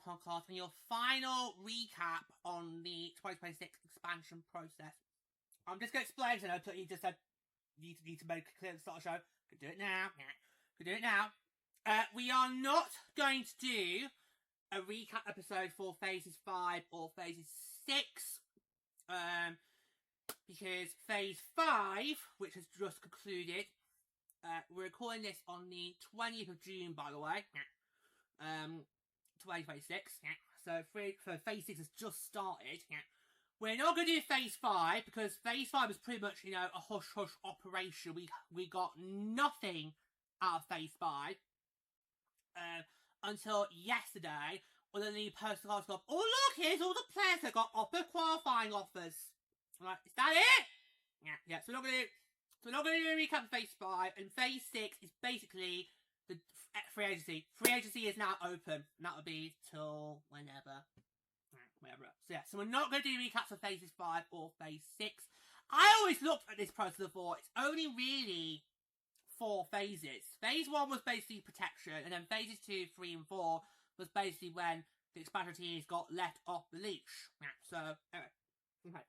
Podcast and your final recap on the 2026 expansion process. I'm just going to explain, you know, you just said you need to make it clear at the start of the show. Could do it now. Could do it now. We are not going to do a recap episode for phases 5 or phases 6. Because phase 5, which has just concluded, we're recording this on the 20th of June, by the way. 2026. So phase 6 has just started. We're not going to do phase 5 because phase 5 was pretty much, you know, a hush-hush operation. We got nothing out of phase 5 until yesterday when the new postal cards got, oh look, here's all the players that got upper qualifying offers. Right, is that it? Yeah. So we're not going to do a recap of phase 5, and phase 6 is basically the free agency. Free agency is now open, and that will be till whenever. Whatever. So yeah, so we're not going to do recaps of phases 5 or phase 6. I always looked at this process and thought it's only really 4 phases. Phase 1 was basically protection, and then phases 2, 3, and 4 was basically when the expansion teams got let off the leash. So, anyway. Okay.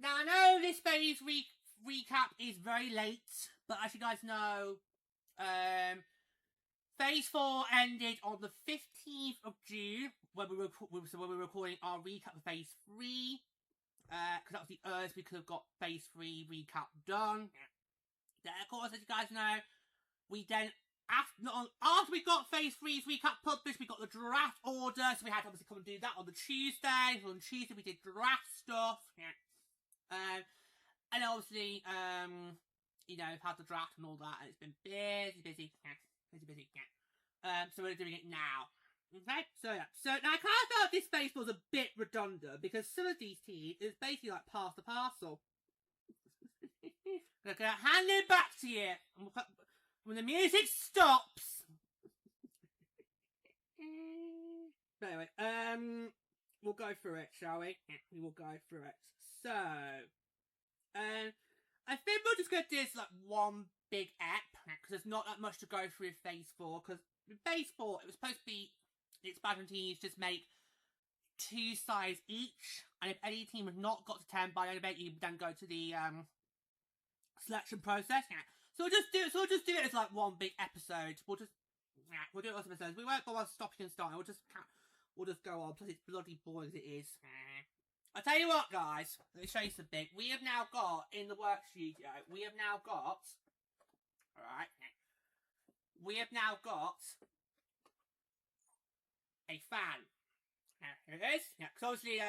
Now, I know this phase recap is very late, but as you guys know, phase 4 ended on the 15th of June when we were recording our recap of phase 3, because that was the earliest we could have got phase 3 recap done. Then, of course, as you guys know, we then, after we got phase 3's recap published, we got the draft order, so we had to obviously come and do that on the Tuesday. So on Tuesday we did draft stuff, and obviously, you know, we've had the draft and all that, and it's been busy. So we're doing it now. Okay, so yeah. So now I kind of felt this phase was a bit redundant because some of these teams is basically like pass the parcel. I'm gonna hand it back to you when the music stops. But anyway, we'll go through it, shall we? We will go through it. So, I think we're just gonna do this like one big ep because there's not that much to go through with phase 4. Because with phase 4, it was supposed to be the expansion teams just make 2 sides each, and if any team has not got to 10 by the end of it, you then go to the selection process. So we'll just do it as like one big episode. We'll do it as episodes. We won't go on stopping and starting. We'll just go on. Plus, it's bloody boring as it is. I'll tell you what, guys. Let me show you something. We have now got in the work studio. We have now got. Alright. We have now got a fan. Here it is. Yeah, because obviously,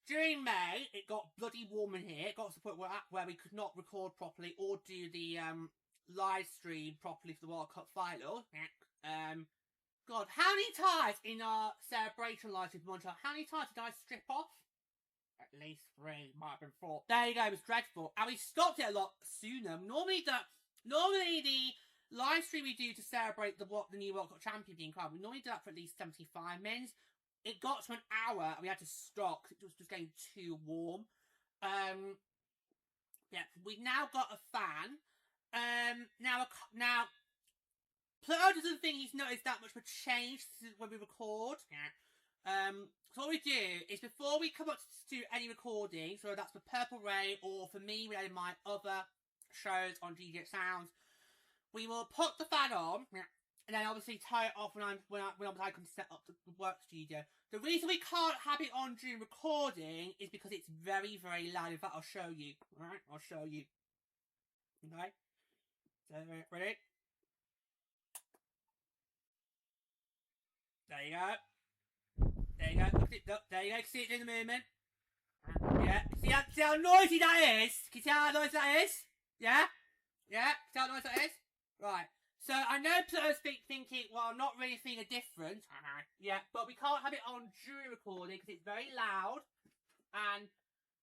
during May, it got bloody warm in here. It got to the point where we could not record properly or do the live stream properly for the World Cup final. God, how many times in our celebration live stream montage, how many times did I strip off? At least 3, might have been 4. There you go, it was dreadful. And we stopped it a lot sooner. Normally the live stream we do to celebrate the new World Cup champion being crowned, we normally do that for at least 75 minutes. It got to an hour and we had to stop because it was just getting too warm. Yeah, we've now got a fan. Now, Pluto doesn't think he's noticed that much of a change since when we record. So what we do is before we come up to any recording, so that's for Purple Ray or for me with my other shows on GGX Sounds, we will put the fan on and then obviously tie it off when I can set up the work studio. The reason we can't have it on during recording is because it's very, very loud. In fact, I'll show you. Alright, I'll show you. Okay? So, ready? There you go. There you go. Look, there you go. See it in the movement. Yeah. See how noisy that is? Can you see how noisy that is? Yeah? Yeah? See how noisy that is? Right. So I know Pluto's thinking, well, I'm not really feeling a difference. Yeah, but we can't have it on during recording because it's very loud, and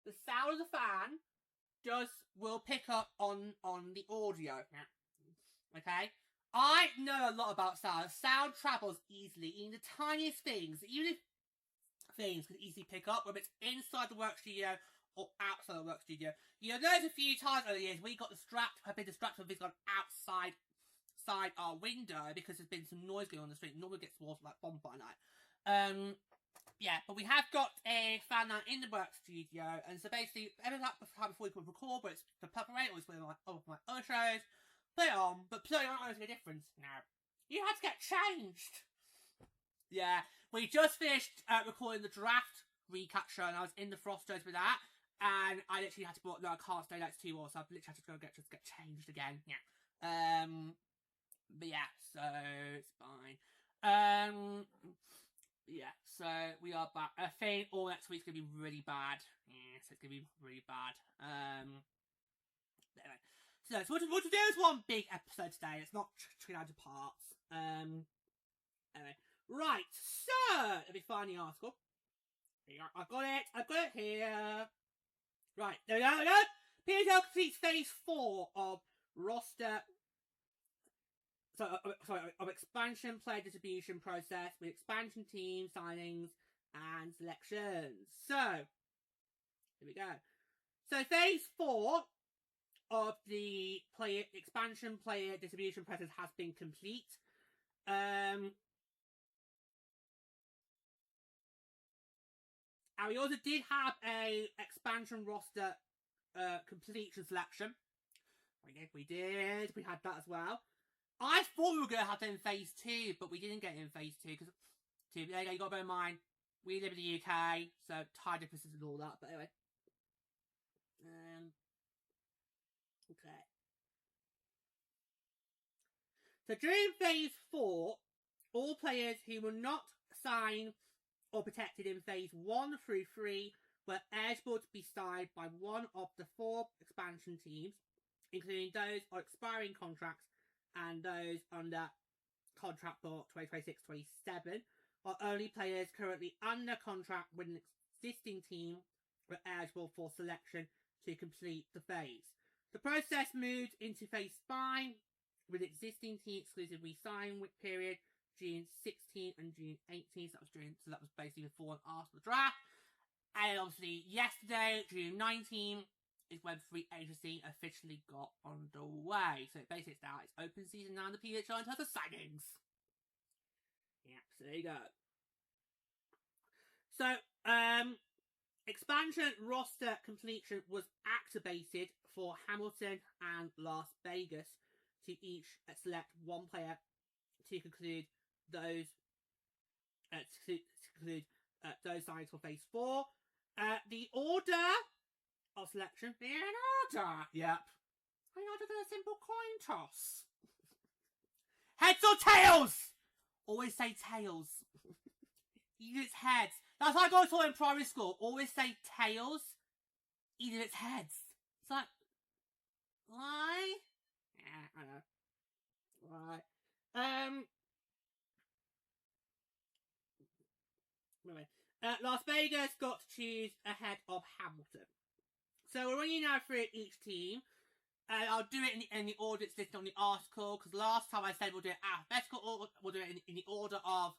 the sound of the fan will pick up on the audio. Okay. I know a lot about sound. Sound travels easily. Even the tiniest things, even if things can easily pick up, whether it's inside the work studio or outside the work studio. You know, there's a few times over the years we got have been distracted when things gone outside our window because there's been some noise going on the street. Normally gets towards like bonfire night. Yeah, but we have got a fan out in the work studio, and so basically every time before we can record, but it's the preparation was one of my other shows. Put it on, but putting on is a difference. No, you had to get changed. Yeah, we just finished recording the draft recap show, and I was in the Frostos with that, and I literally had to go. No, I can't stay like 2 hours, so I literally had to go get changed again. Yeah. But yeah, so it's fine. Yeah, so we are back. I think all next week's gonna be really bad. Yeah, so it's gonna be really bad. Anyway. So what to do is one big episode today. It's not treated out of parts. Anyway. Right, so let me find the article. I've got it here. Right, there we go. PWHL completes phase 4 of roster of expansion player distribution process with expansion team signings and selections. So here we go. So phase 4 of the expansion player distribution process has been complete. And we also did have a expansion roster completion selection. We did. We had that as well. I thought we were going to have that in phase 2, but we didn't get it in phase 2 because you got to bear in mind we live in the UK, so time differences and all that. But anyway, okay. So during phase 4, all players who were not signed or protected in phase 1 through 3 were eligible to be signed by one of the 4 expansion teams, including those on expiring contracts and those under contract for 2026-27, while only players currently under contract with an existing team were eligible for selection to complete the phase. The process moved into phase 5 with existing team exclusive re-sign period June 16 and June 18. So that was basically before and after the draft. And obviously yesterday, June 19, is when free agency officially got underway. So basically it's open season now in the PWHL in terms of signings. Yeah, so there you go. So, expansion roster completion was activated for Hamilton and Las Vegas to each select one player to conclude those signings for phase 4. The order of selection in order. Yep. I ordered a simple coin toss. Heads or tails? Always say tails. Either it's heads. That's what I got taught in primary school. Always say tails. Either it's heads. It's like, why? Yeah, I know. Right. Anyway. Las Vegas got to choose ahead of Hamilton. So we're running now through each team. I'll do it in the order it's listed on the article, because last time I said we'll do it alphabetical order. We'll do it in the order of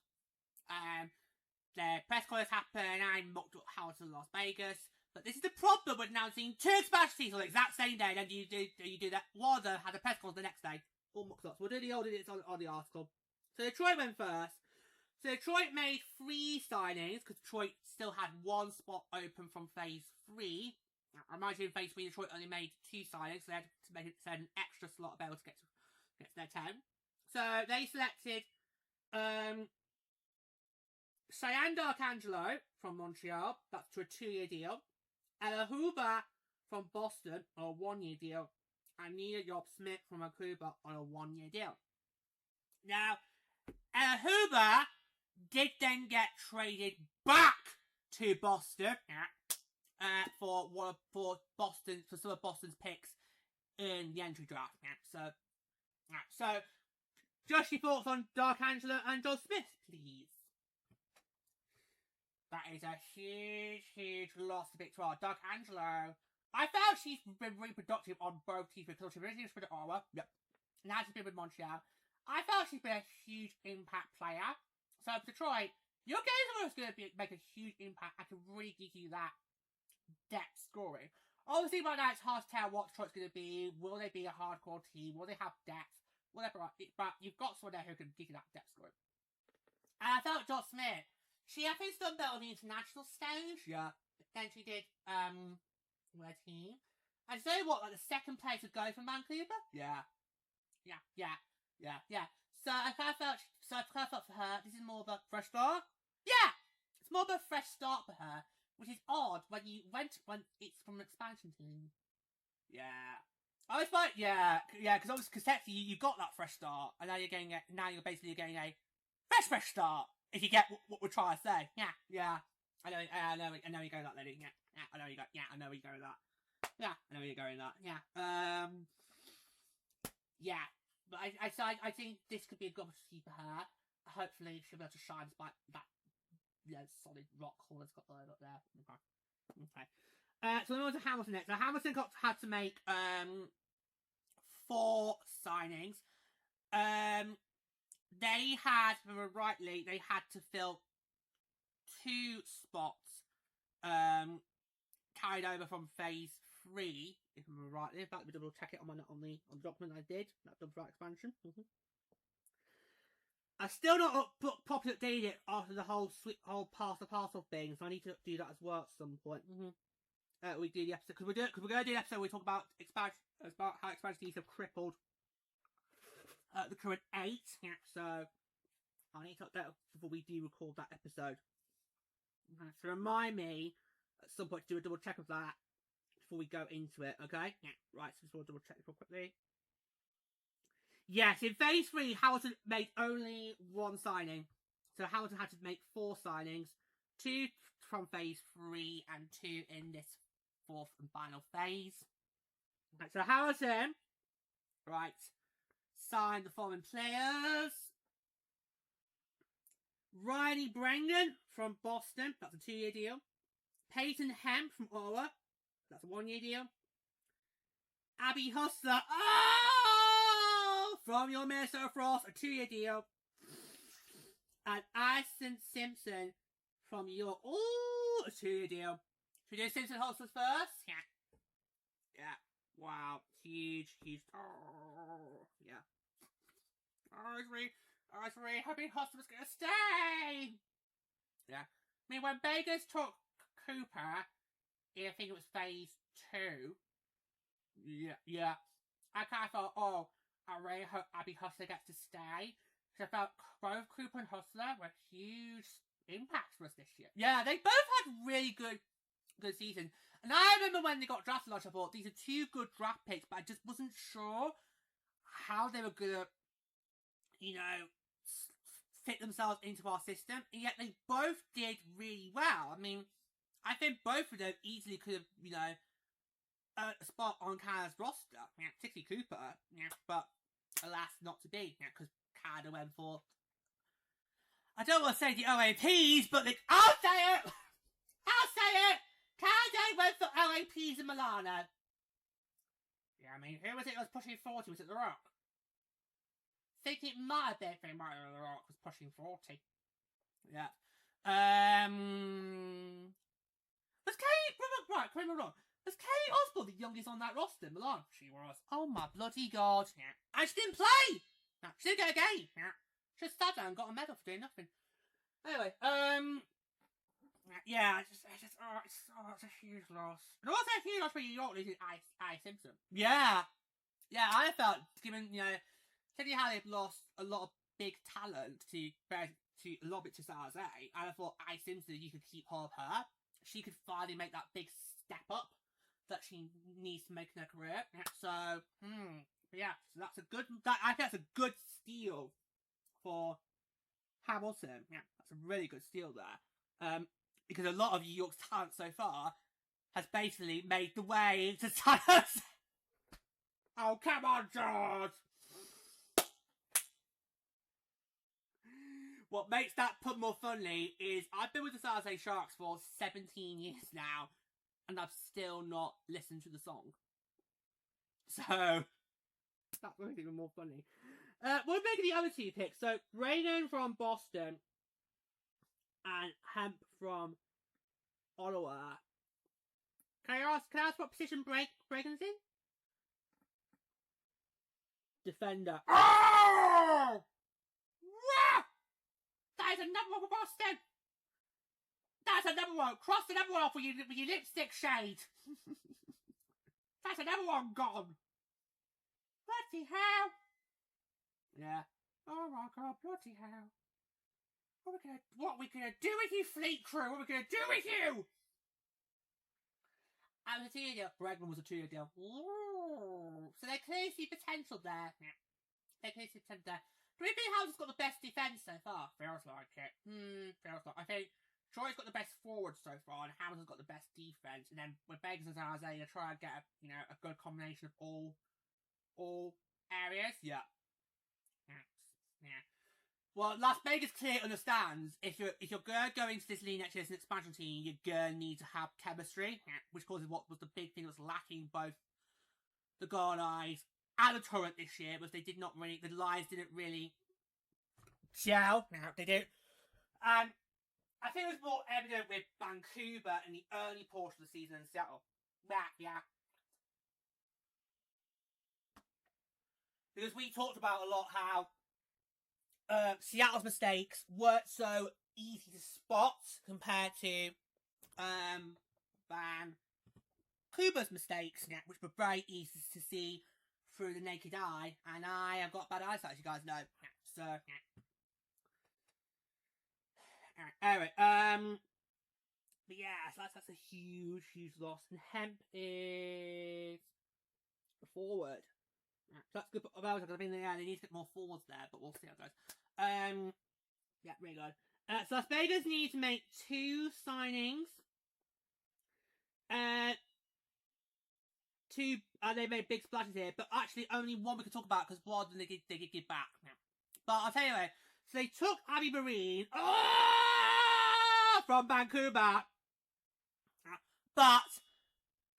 the press conference happened and mocked up Hamilton Las Vegas. But this is the problem with announcing 2 expansion teams on the exact same day, and then you do that. One of them had a press conference the next day. All mocked up. So we'll do the order it's on the article. So Detroit went first. So Detroit made 3 signings, because Detroit still had 1 spot open from phase 3. I imagine in phase 3 Detroit only made 2 signings, so they had to make it an extra slot available to get to their 10. So they selected Cheyenne D'Arcangelo from Montreal, that's to a 2-year deal. Ella Huber from Boston on a 1-year deal. And Nia Yob-Smith from Vancouver on a 1-year deal. Now, Ella Huber did then get traded back to Boston for some of Boston's picks in the entry draft. So Josh, your thoughts on D'Arcangelo and Joel Smith, please? That is a huge loss to Victoria. D'Arcangelo, I felt she's been really productive on both teams because she originally was with Ottawa. Yep. Now she's been with Montreal. I felt she's been a huge impact player. So Detroit, your games are going to make a huge impact. I can really give you that depth scoring. Obviously, right now it's hard to tell what Detroit's going to be. Will they be a hardcore team? Will they have depth? Whatever. But you've got someone there who can give you that depth scoring. And I felt Josh Smith. She, I think, done better on the international stage. Yeah. Than she did with her team. And so what? Like the second place would go from Vancouver. Yeah. So I kind of felt for her, this is more of a fresh start. Yeah, it's more of a fresh start for her, which is odd when it's from an expansion team. Yeah, I was like, because obviously, technically you got that fresh start, and now you're basically getting a fresh start. If you get what we're trying to say, yeah. I know you're going that, lady. Yeah, I know you go. Yeah, I know where you're going with that. Yeah, I know where you're going with that. Yeah. Yeah. But I think this could be a good opportunity for her. Hopefully she'll be able to shine despite that solid rock hole that's got there. Okay. So we move on to Hamilton next. So Hamilton had to make 4 signings. They had, if I remember rightly, they had to fill 2 spots carried over from phase 3, if I remember rightly. In fact, we double check it on the document I did, that double right expansion. I still not properly updated it after the whole parcel thing, so I need to do that as well at some point. We do the episode because we're going to do the episode where we talk about how expansion teams have crippled the current 8. Yeah, so I need to update before we do record that episode. So remind me at some point to do a double check of that before we go into it. Okay? Yeah. Right. So just want to double check real quickly. Yes, in phase 3, Hamilton made only 1 signing. So Hamilton had to make 4 signings, 2 from phase 3 and 2 in this 4th and final phase. Right, so Hamilton, right, signed the following players. Riley Brendan from Boston, that's a 2-year deal. Peyton Hemp from Ottawa, that's a 1-year deal. Abby Hustler, from your Minnesota Frost, a 2-year deal. And Addison Simpson from York, a 2-year deal. Should we do Simpson Hustlers first? Yeah. Wow. Huge. Yeah. I was really hoping Hustler was going to stay. Yeah. I mean, when Vegas took Cooper, I think it was phase 2. Yeah. I kind of thought, I really hope Abby Hustler gets to stay. Because I felt both Cooper and Hustler were huge impacts for us this year. Yeah, they both had really good seasons. And I remember when they got drafted, I thought, these are 2 good draft picks, but I just wasn't sure how they were going to, fit themselves into our system. And yet they both did really well. I mean, I think both of them easily could have, a spot on Canada's roster. Yeah, particularly Cooper. Yeah, but alas, not to be. Yeah, because Canada went for, I don't want to say the OAPs, but I'll say it! Canada went for OAPs in Milano. Yeah, I mean, who was it that was pushing 40? Was it The Rock? I think it might have been The Rock was pushing 40. Yeah. Was Kate, right, correct me wrong. Was Kate Osborne the youngest on that roster in Milan? She was. Oh my bloody god. Yeah. And she didn't play! No, she didn't get a game. Yeah. She just sat down and got a medal for doing nothing. Anyway, yeah, it's a huge loss. And also a huge loss for New York losing I Simpson. Yeah, I felt, given, tell you how they've lost a lot of big talent to lob it to San Jose, and I thought I Simpson, you could keep hold of her. She could finally make that big step up that she needs to make in her career. Yeah, so, so that's a good, I think that's a good steal for Hamilton. Yeah, that's a really good steal there. Because a lot of New York's talent so far has basically made the way to San Jose. Oh, come on, George! What makes that put more funny is I've been with the San Jose Sharks for 17 years now, and I've still not listened to the song. So, that makes it even more funny. We're making the other two picks. So, Brayden from Boston and Hemp from Ottawa. Can I ask what position Brayden's in? Defender. Oh! That is another one for Boston. That's another one. Cross another one off with your lipstick shade. That's another one gone. Bloody hell. Yeah. Oh my god, bloody hell. What are we gonna do with you, Fleet Crew? What are we gonna do with you? That was a 2-year deal. Bregman was a 2-year deal. Ooh. So they clearly see potential there. Yeah. They clearly see potential there. Do we think House's got the best defence so far? Feels like it. Feels like. I think Troy's got the best forward so far, and Howes has got the best defence. And then with Beggars and Isaiah, try and get a good combination of all areas. Yeah. Well, Las Vegas clearly understands if you're gonna go into this league next year as an expansion team, you're gonna need to have chemistry, which causes what was the big thing that was lacking both the Golden Eyes and the Torrent this year, was the lines didn't really gel. No, they didn't. And I think it was more evident with Vancouver in the early portion of the season in Seattle. Yeah. Because we talked about a lot how Seattle's mistakes weren't so easy to spot compared to Vancouver's mistakes, which were very easy to see through the naked eye, and I have got bad eyesight, as you guys know. So, anyway, but yeah, so that's a huge loss. And Hemp is the forward. So that's good for Belgium, because I think they need to get more forwards there, but we'll see how it goes. Yeah, really good. So Las Vegas need to make 2 signings. They made big splashes here, but actually only one we can talk about, because one they did give back. But I'll tell you anyway. So they took Abby Marine from Vancouver, but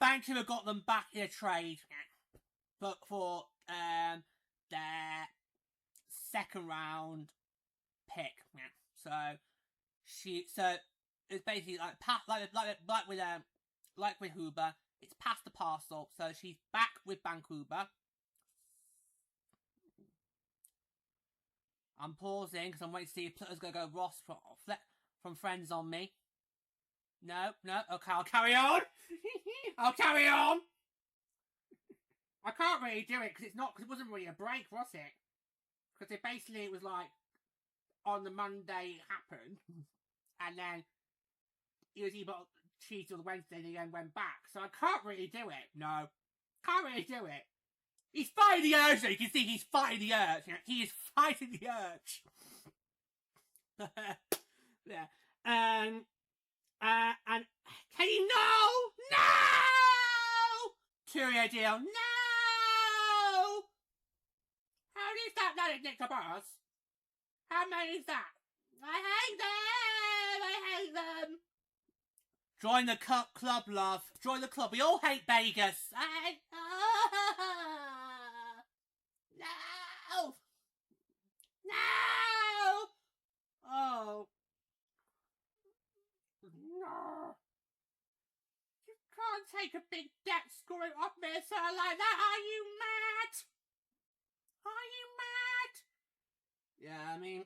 Vancouver got them back in a trade for their second round pick. So it's basically like with Huber, it's past the parcel. So she's back with Vancouver. I'm pausing because I'm waiting to see if Plutter's going to go Ross from Friends on me. No. Okay, I'll carry on. I'll carry on. I can't really do it because it wasn't really a break, was it? Because it was like on the Monday it happened, and then it was either Tuesday or Wednesday, and then went back. So I can't really do it. No, can't really do it. He's fighting the urge. You can see he's fighting the urge. He is fighting the urge. Yeah. And can you no 2-year deal. No. How is that not a Nick Boss? How many is that? I hate them. Join the club, love. Join the club. We all hate Vegas. No! Oh. No. You can't take a big debt scoring off me, sir, like that. Are you mad? Are you mad? Yeah, I mean,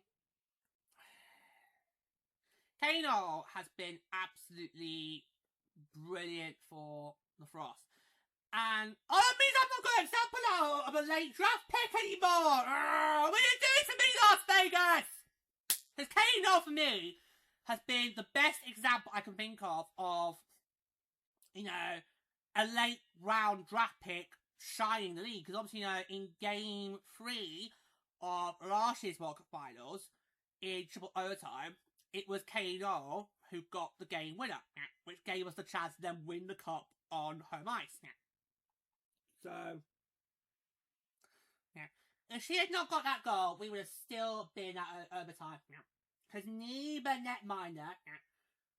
Kano has been absolutely brilliant for the Frost. And that means I'm not going to example of a late draft pick anymore. What are you doing to me, Las Vegas? Because Kano, for me, has been the best example I can think of, a late round draft pick shining the league. Because obviously, in game 3 of last year's World Cup Finals, in triple overtime, it was Kano who got the game winner, which gave us the chance to then win the cup on home ice. So, yeah. If she had not got that goal, we would have still been at overtime. Because neither netminder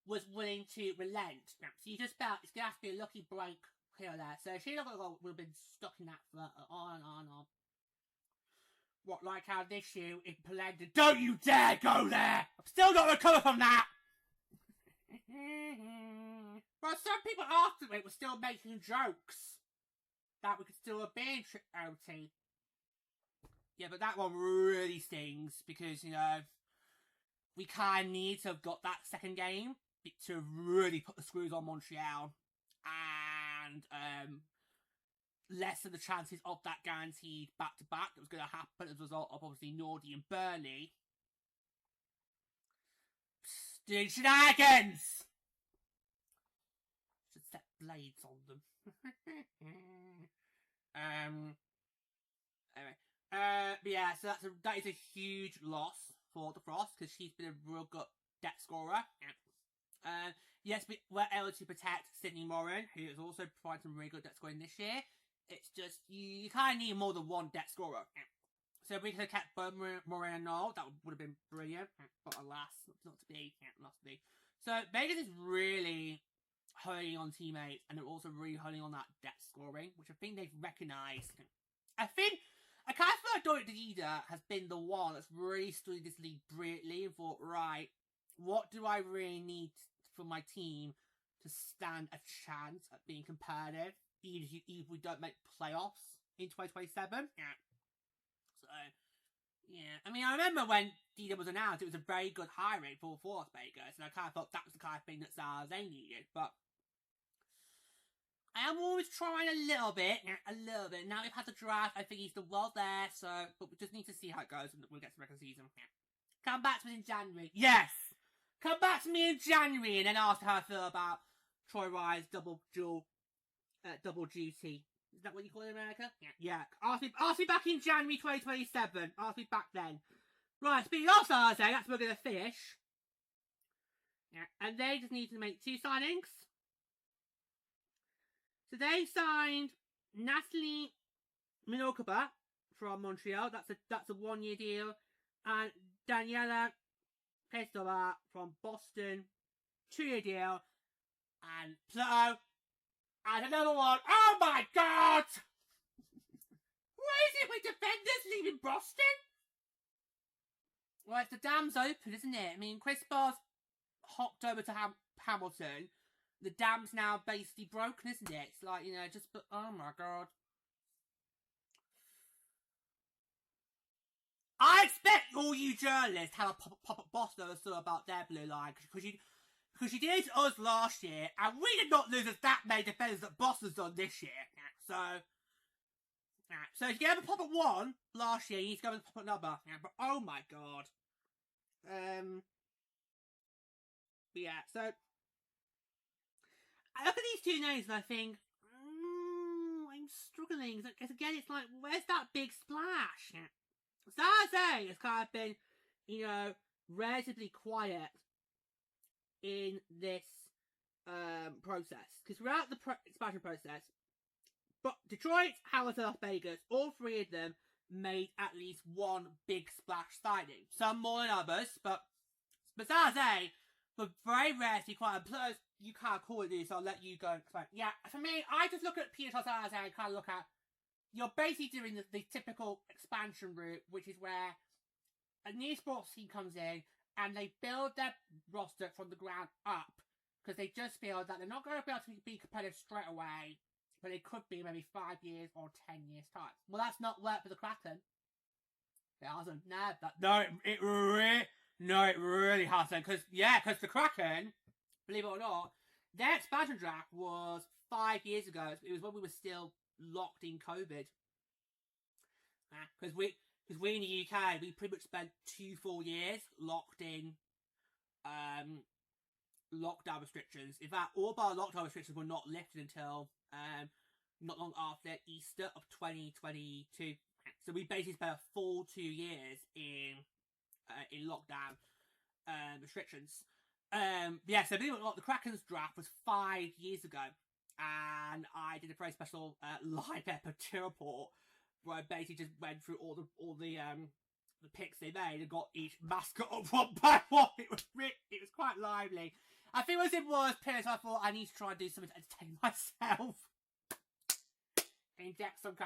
was willing to relent. So you just felt it's going to have to be a lucky break here or there. So if she had not got a goal, we would have been stuck in that for on and on. What, like how this year in Polenda, don't you dare go there! I'm still not recovered from that! Well, some people after it were still making jokes that we could still have been OT. Yeah, but that one really stings because, you know, we kind of need to have got that second game to really put the screws on Montreal and lessen the chances of that guaranteed back-to-back that was going to happen as a result of, obviously, Nordy and Burnley doing shenanigans! Should set blades on them. Anyway. But yeah, so that is a huge loss for the Frost because she's been a real good debt scorer. Yes, we're able to protect Sydney Moran, who has also provided some really good debt scoring this year. It's just you kind of need more than one debt scorer. So if we could have kept both Moran and Noel, that would have been brilliant. But alas, not to be. Not to be. So Vegas is really honing on teammates, and they're also really honing on that debt scoring, which I think they've recognised. I kind of feel like Dorrit Dida has been the one that's really studied this league brilliantly and thought, right, what do I really need for my team to stand a chance at being competitive, even if we don't make playoffs in 2027? Yeah. So, yeah. I mean, I remember when Dida was announced, it was a very good hiring for Las Vegas, and I kind of thought that was the kind of thing that they needed, but I am always trying a little bit. Now we've had the draft, I think he's the well there, so, but we just need to see how it goes when we get to the regular season. Come back to me in January. Yes! Come back to me in January and then ask how I feel about Troy Ryan's double duty. Is that what you call it in America? Yeah. Ask me back in January 2027. Ask me back then. Right, speaking of Thursday, that's where we're going to finish. Yeah, and they just need to make 2 signings. So they signed Natalie Minokaba from Montreal. That's a 1-year deal. And Daniela Pestova from Boston, 2-year deal. And Pluto. And another one. Oh my god! What is it with defenders leaving Boston? Well, it's the dam's open, isn't it? I mean, Chris Barr's hopped over to Hamilton. The dam's now basically broken, isn't it? It's like, you know, just, but oh my god. I expect all you journalists have a pop-up boss though about their blue line, because you did it to us last year, and we did not lose as that many defenders that Boss has done this year. So if you gave a pop-up 1 last year, you need to go with a pop-up number. But oh my god. But yeah, so I look at these 2 names and I think, I'm struggling. Because again, it's like, where's that big splash? Zaze has kind of been, you know, relatively quiet in this process. Because throughout the expansion process, but Detroit, Hamilton, Las Vegas, all 3 of them made at least 1 big splash signing. Some more than others, but Zaze was very rarely quiet. Plus, you can't call it this, so I'll let you go and explain. Yeah, for me, I just look at Peter Zaze and kind of look at, you're basically doing the typical expansion route, which is where a new sports team comes in and they build their roster from the ground up because they just feel that they're not going to be able to be competitive straight away, but it could be maybe 5 years or 10 years time. Well, that's not worked for the Kraken. It hasn't. It really hasn't. Because the Kraken, believe it or not, their expansion draft was 5 years ago. It was when we were still locked in COVID. Because we in the UK, we pretty much spent 2 full years locked in lockdown restrictions. In fact, all of our lockdown restrictions were not lifted until not long after Easter of 2022. So we basically spent a full 2 years in lockdown restrictions. So believe it or not, the Kraken's draft was 5 years ago, and I did a very special live episode report where I basically just went through all the picks they made and got each mascot up 1 by 1. It was quite lively. I think it was in worst periods. I thought I need to try and do something to entertain myself. inject some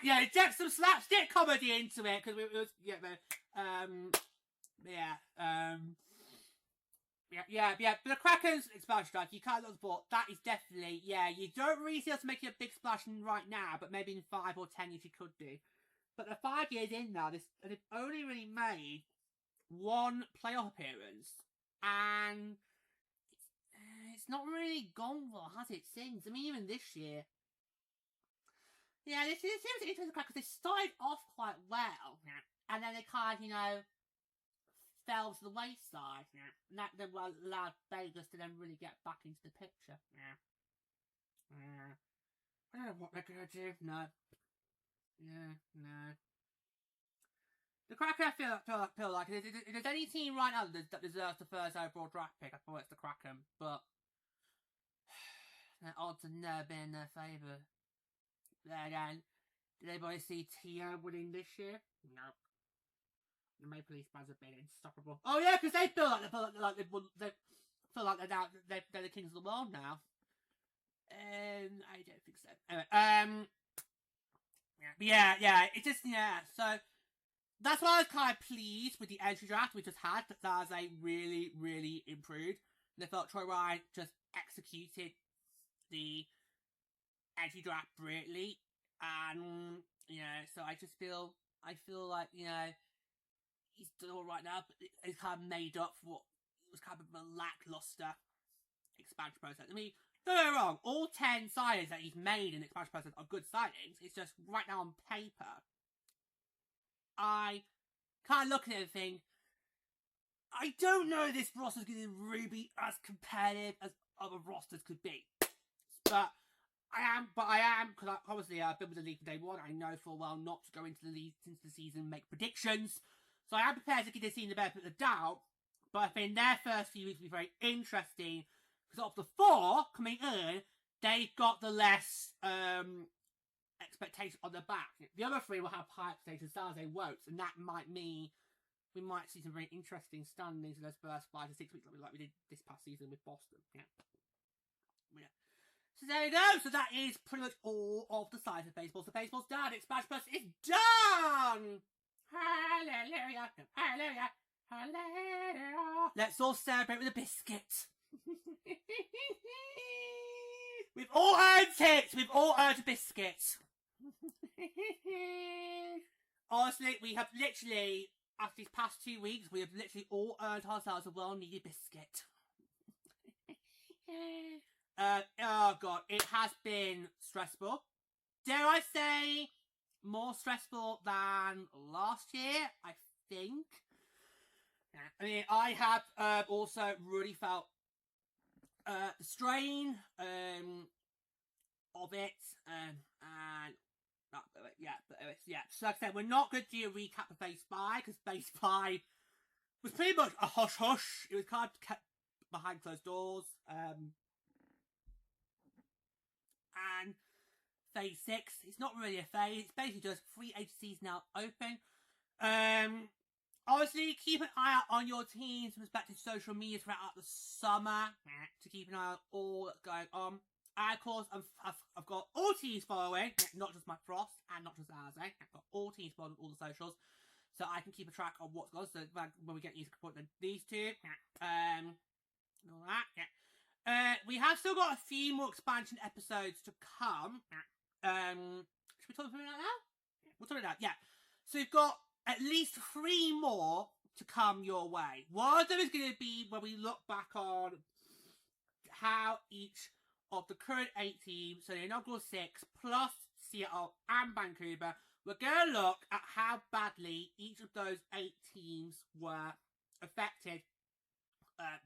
inject some slapstick comedy into it, because it was but the Kraken's expansion strike, you can't look for that is definitely, you don't really see us making a big splash right now, but maybe in 5 or 10 years you could do. But the 5 years in now, they've only really made one playoff appearance, and it's not really gone well, has it, since? I mean, even this year. Yeah, this seems interesting because they started off quite well, and then they kind of, fell to the wayside, and that then allowed Vegas to then really get back into the picture. I don't know what they're gonna do. No. The Kraken, I feel like if there's any team right now that deserves the first overall draft pick, I thought it's the Kraken, but the odds have never been in their favour. There again, did anybody see Tia winning this year? Nope. The Maple Leaf fans have been insufferable. Oh yeah, because they feel like they're the kings of the world now. I don't think so. Anyway, it's just So that's why I was kind of pleased with the entry draft we just had. That was really, really improved. And I felt Troy Ryan just executed the entry draft brilliantly, and so I feel like he's done all right now, but it's kind of made up for what was kind of a lackluster expansion process. I mean, don't get me wrong, all 10 signings that he's made in the expansion process are good signings. It's just right now on paper, I kind of look at it and think, I don't know if this roster's going to really be as competitive as other rosters could be. But I am, because obviously I've been with the league from day one. I know full well not to go into the league since the season and make predictions. So I am prepared to give this team the benefit of the doubt. But I think their first few weeks will be very interesting, because of the 4 coming in, they've got the less expectation on their back. The other 3 will have high expectations, as they won't, and that might mean we might see some very interesting standings in those first 5 to 6 weeks, like we did this past season with Boston. So there you go. So that is pretty much all of the sides of baseball. So baseball's done. Expansion Plus is done. Hallelujah! Hallelujah! Hallelujah! Let's all celebrate with a biscuit. We've all earned it. We've all earned a biscuit. Honestly, we have literally, after these past 2 weeks, we have literally all earned ourselves a well-needed biscuit. Oh god, it has been stressful. Dare I say, more stressful than last year, I think. I mean, I have also really felt the strain of it, So like I said, we're not going to do a recap of Phase 5, because Phase 5 was pretty much a hush-hush. It was kind of kept behind closed doors. And Phase 6, it's not really a phase, it's basically just free agencies now open. Obviously, keep an eye out on your team's respective social media throughout the summer to keep an eye on all that's going on. I, of course, I've got all teams following, not just my Frost and not just ours. I've got all teams following all the socials, so I can keep a track of what's going on. So when we get these, these two, all that, we have still got a few more expansion episodes to come. Should we talk about that now? We'll talk about that. Yeah. So we've got at least 3 more to come your way. One of them is going to be when we look back on how each of the current 8 teams, so the inaugural 6 plus Seattle and Vancouver, we're going to look at how badly each of those 8 teams were affected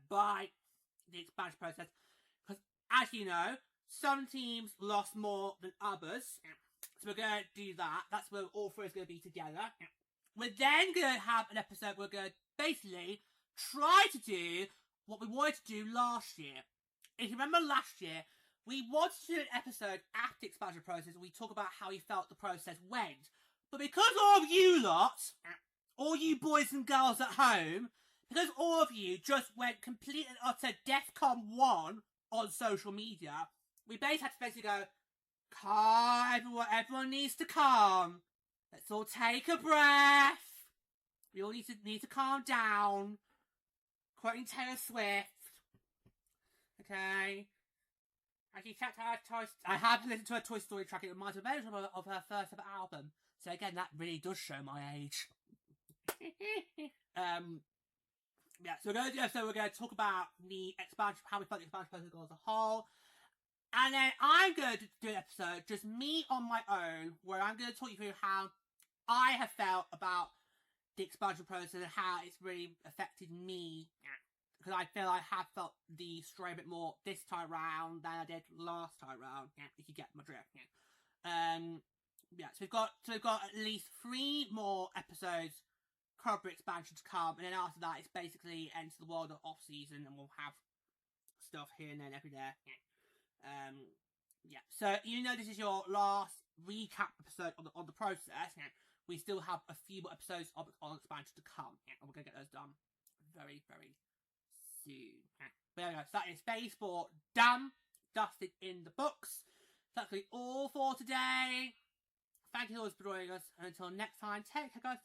by the expansion process. Because, as you know, some teams lost more than others. So we're going to do that. That's where all 3 is going to be together. We're then going to have an episode where we're going to basically try to do what we wanted to do last year. If you remember last year, we wanted to do an episode after the expansion process where we talk about how we felt the process went. But because all of you lot, all you boys and girls at home, because all of you just went complete and utter DEFCON 1 on social media, we basically had to go, Calm, everyone needs to calm. Let's all take a breath. We all need to calm down. Quoting Taylor Swift. Okay. Actually, I have listened to her Toy Story track. It reminds me very much of her first ever album. So again, that really does show my age. Yeah, so we're going to talk about the expansion, how we felt the expansion protocol as a whole. And then I'm going to do an episode, just me on my own, where I'm going to talk you through how I have felt about the expansion process and how it's really affected me. Because I feel I have felt the story a bit more this time round than I did last time round. Yeah, if you get my drift. Yeah. So we've got at least 3 more episodes covering expansion to come, and then after that it's basically enter the world of off season, and we'll have stuff here and then every day. Yeah. So even though this is your last recap episode on the process, we still have a few more episodes on expansion to come, and we're gonna get those done very, very soon. But there we go. So that is Phase 4 done, dusted in the books. That's going to be all for today. Thank you all for joining us, and until next time, take care, guys.